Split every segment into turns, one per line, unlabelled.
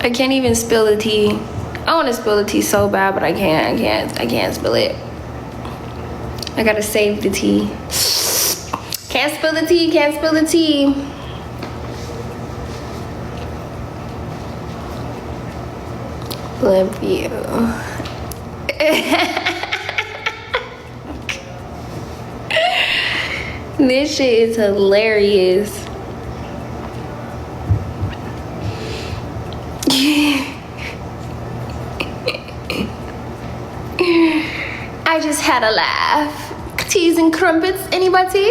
I can't even spill the tea. I want to spill the tea so bad, but I can't spill it. I gotta save the tea. Can't spill the tea, can't spill the tea. Love you. This shit is hilarious. I just had a laugh. Teas and crumpets, anybody?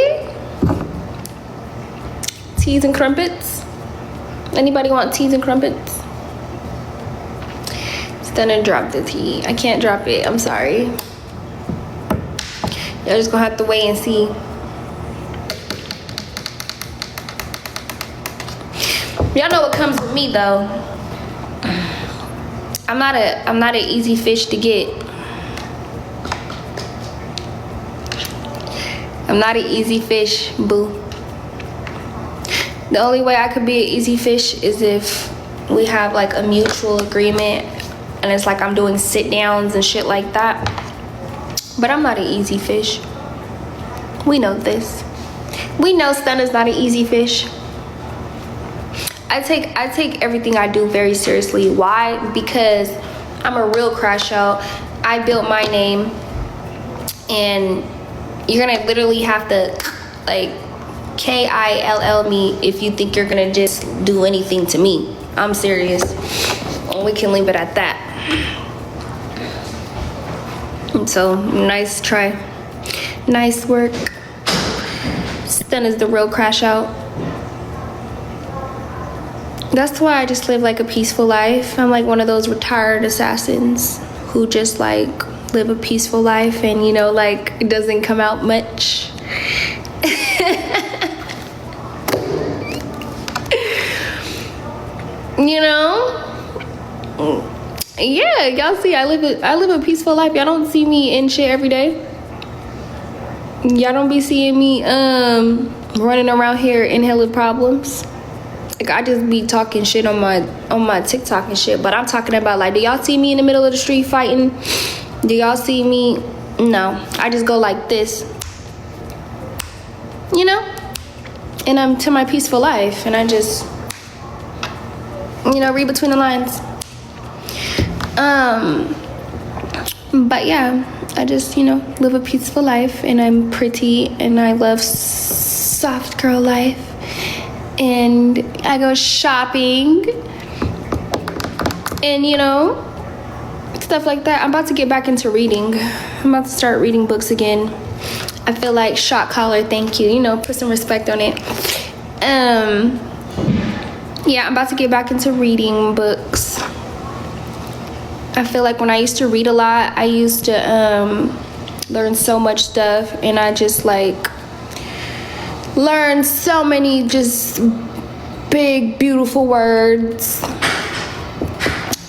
Teas and crumpets? Anybody want teas and crumpets? Stunna dropped the tea. I can't drop it, I'm sorry. Y'all just gonna have to wait and see. Y'all know what comes with me though. I'm not an easy fish to get. I'm not an easy fish, boo. The only way I could be an easy fish is if we have like a mutual agreement and it's like I'm doing sit downs and shit like that. But I'm not an easy fish. We know this. We know Stunna's not an easy fish. I take everything I do very seriously. Why? Because I'm a real crash out. I built my name, and you're gonna literally have to like KILL me if you think you're gonna just do anything to me. I'm serious, and we can leave it at that. And so nice try, nice work. Stunna's the real crash out. That's why I just live like a peaceful life. I'm like one of those retired assassins who just like live a peaceful life, and you know, like it doesn't come out much. You know? Yeah, y'all see I live a peaceful life. Y'all don't see me in shit every day. Y'all don't be seeing me running around here in hella problems. Like I just be talking shit on my TikTok and shit, but I'm talking about like, do y'all see me in the middle of the street fighting? Do y'all see me? No, I just go like this, you know, and I'm to my peaceful life, and I just, you know, read between the lines. But yeah, I just, you know, live a peaceful life, and I'm pretty, and I love soft girl life. And I go shopping and, you know, stuff like that. I'm about to get back into reading. I'm about to start reading books again. I feel like shot caller, thank you. You know, put some respect on it. Yeah, I'm about to get back into reading books. I feel like when I used to read a lot, I used to learn so much stuff, and I just like learned so many just big, beautiful words.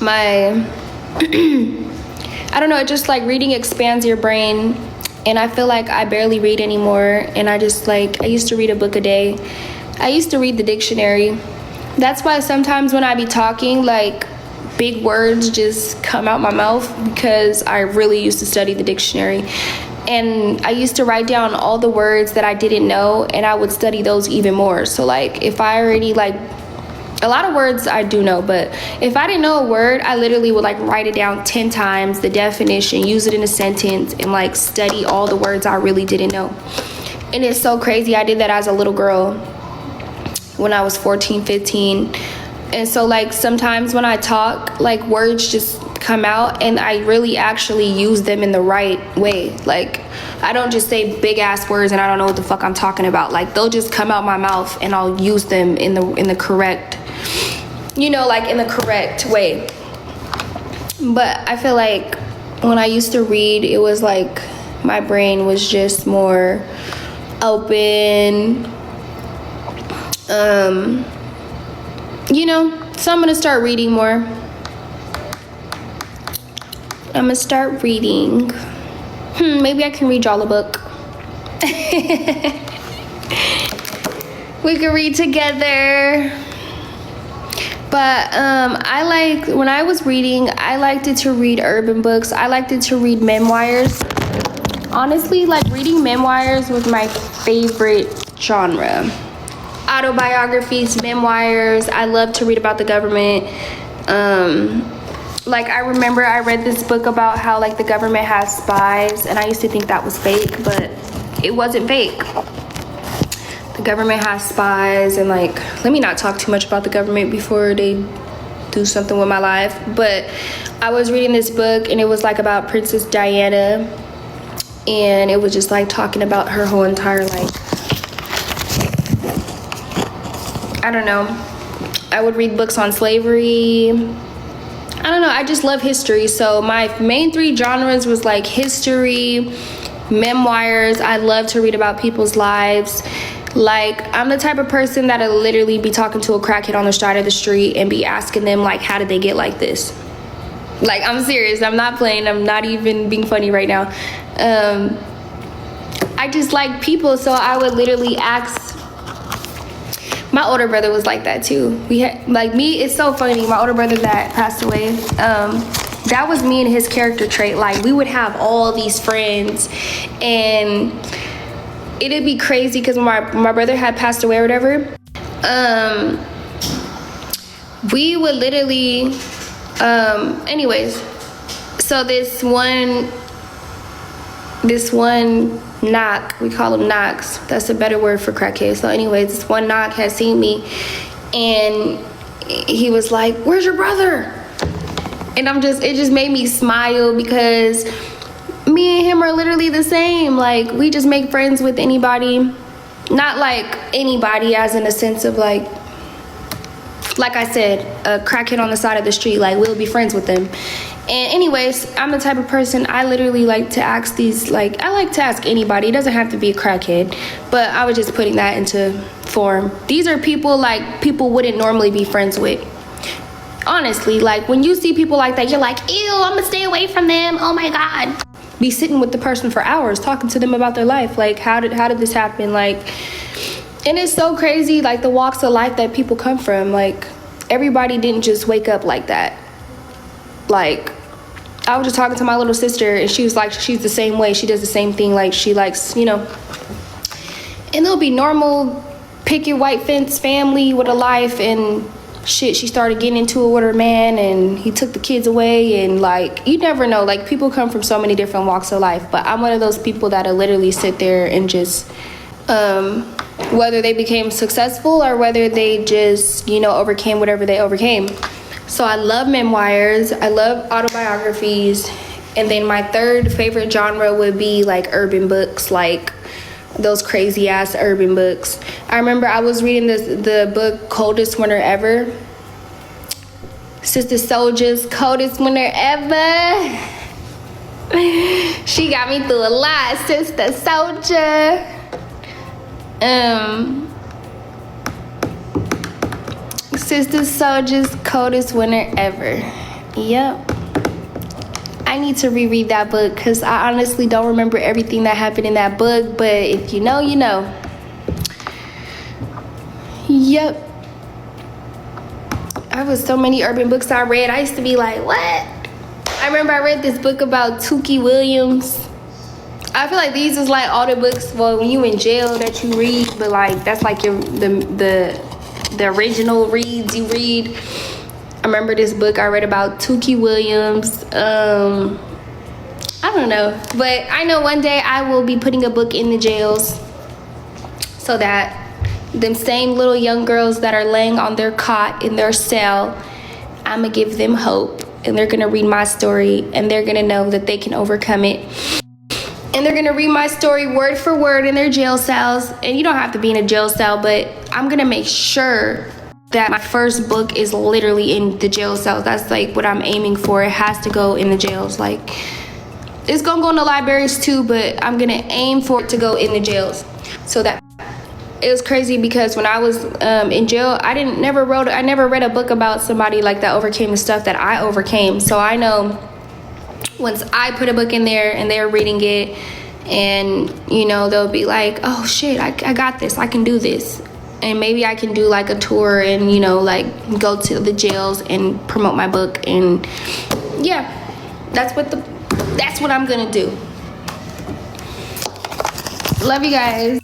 I don't know, it just like reading expands your brain, and I feel like I barely read anymore, and I just like, I used to read a book a day. I used to read the dictionary. That's why sometimes when I be talking, like big words just come out my mouth, because I really used to study the dictionary. And I used to write down all the words that I didn't know, and I would study those even more. So like if I already like, a lot of words I do know, but if I didn't know a word, I literally would like write it down 10 times, the definition, use it in a sentence, and like study all the words I really didn't know. And it's so crazy. I did that as a little girl when I was 14, 15. And so like sometimes when I talk, like words just come out, and I really actually use them in the right way. Like I don't just say big ass words and I don't know what the fuck I'm talking about. Like they'll just come out my mouth, and I'll use them in the correct, you know, like in the correct way. But I feel like when I used to read, it was like my brain was just more open. You know, so I'm gonna start reading more. I'm gonna start reading. Maybe I can read y'all a book. We can read together. But I like, when I was reading, I liked it to read urban books. I liked it to read memoirs. Honestly, like, reading memoirs was my favorite genre. Autobiographies, memoirs. I love to read about the government. Like, I remember I read this book about how, like, the government has spies, and I used to think that was fake, but it wasn't fake. The government has spies, and, like, let me not talk too much about the government before they do something with my life. But I was reading this book, and it was, like, about Princess Diana, and it was just, like, talking about her whole entire, like, I don't know. I would read books on slavery. I don't know, I just love history. So my main three genres was like history, memoirs. I love to read about people's lives. Like, I'm the type of person that'll literally be talking to a crackhead on the side of the street and be asking them, like, how did they get like this? Like, I'm serious, I'm not playing, I'm not even being funny right now. I just like people, so I would literally ask. My older brother was like that too. We had, like, me, it's so funny, my older brother that passed away, that was me and his character trait. Like, we would have all these friends, and it'd be crazy because when my brother had passed away or whatever, we would literally, anyways, so this one knock, we call them knocks, that's a better word for crackheads. So anyways, this one knock had seen me, and he was like, where's your brother? And it just made me smile, because me and him are literally the same. Like, we just make friends with anybody. Not like anybody as in a sense of like I said, a crackhead on the side of the street, like, we'll be friends with them. And anyways, I'm the type of person, I literally like to ask these, like, I like to ask anybody. It doesn't have to be a crackhead, but I was just putting that into form. These are people, like, people wouldn't normally be friends with. Honestly, like, when you see people like that, you're like, ew, I'm gonna stay away from them, oh my God. Be sitting with the person for hours, talking to them about their life. Like, how did this happen? Like, and it's so crazy, like, the walks of life that people come from. Like, everybody didn't just wake up like that. Like, I was just talking to my little sister, and she was like, she's the same way. She does the same thing. Like, she likes, you know, and they'll be normal, picket white fence family with a life, and shit, she started getting into it with her man, and he took the kids away, and, like, you never know. Like, people come from so many different walks of life, but I'm one of those people that'll literally sit there and just, whether they became successful or whether they just, you know, overcame whatever they overcame. So I love memoirs, I love autobiographies, and then my third favorite genre would be like urban books, like those crazy ass urban books. I remember I was reading the book Coldest Winter Ever. Sister Soldier's Coldest Winter Ever. She got me through a lot, Sister Soldier. Sister Soldier's Coldest Winter Ever. Yep. I need to reread that book, because I honestly don't remember everything that happened in that book, but if you know, you know. Yep. There was so many urban books I read. I used to be like, what? I remember I read this book about Tookie Williams. I feel like these is like all the books, well, when you in jail that you read, but like that's like the original reads you read. I remember this book I read about Tookie Williams. I don't know, but I know one day I will be putting a book in the jails so that them same little young girls that are laying on their cot in their cell, I'm gonna give them hope, and they're gonna read my story, and they're gonna know that they can overcome it. And they're gonna read my story word for word in their jail cells. And you don't have to be in a jail cell, but I'm gonna make sure that my first book is literally in the jail cells. That's like what I'm aiming for. It has to go in the jails. Like, it's gonna go in the libraries too, but I'm gonna aim for it to go in the jails. So that, it was crazy because when I was in jail, I never read a book about somebody like that overcame the stuff that I overcame. So I know once I put a book in there and they're reading it, and you know, they'll be like, oh shit, I got this, I can do this. and maybe I can do like a tour and, you know, like go to the jails and promote my book. And yeah, that's what I'm gonna do. Love you guys.